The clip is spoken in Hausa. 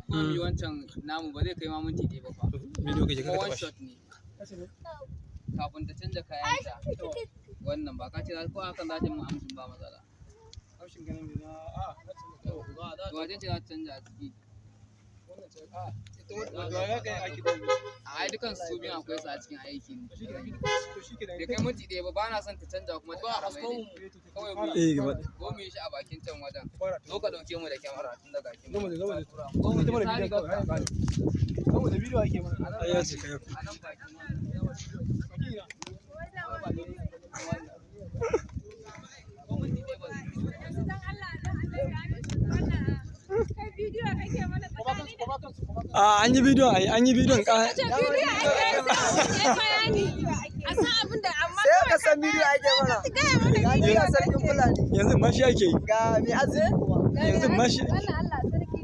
Mami wancan namu ba zai kai ma minti ɗaya ba fa. Bidiyo kake Kuma ka one taɓa shi. shot ne. Kafin ta canja kayanta. Wannan ba ka ce ko hakan za ta yi mun amshin ba matsala. Amshin ganin me na To wace ce za ta canja a ciki? A dukan su biyun akwai su a cikin aiki ne. Bai kai minti ɗaya ba, ba na son ta canja kuma ta ƙara mai ne. Kawai mu yi shi a bakin can wajen. Zo ka ɗauke mu da kyamara tun daga kin. Saboda bidiyo ake mana. Ai ya ce kai. A nan bakin An yi bidiyon an yi bidiyon ka. A san abin da amma sai ka san bidiyo ake mana. Ga ni ga sarkin Fulani. Yanzu mashi ake yi. Ga mai azumi. Yanzu mashi. Allah sarki.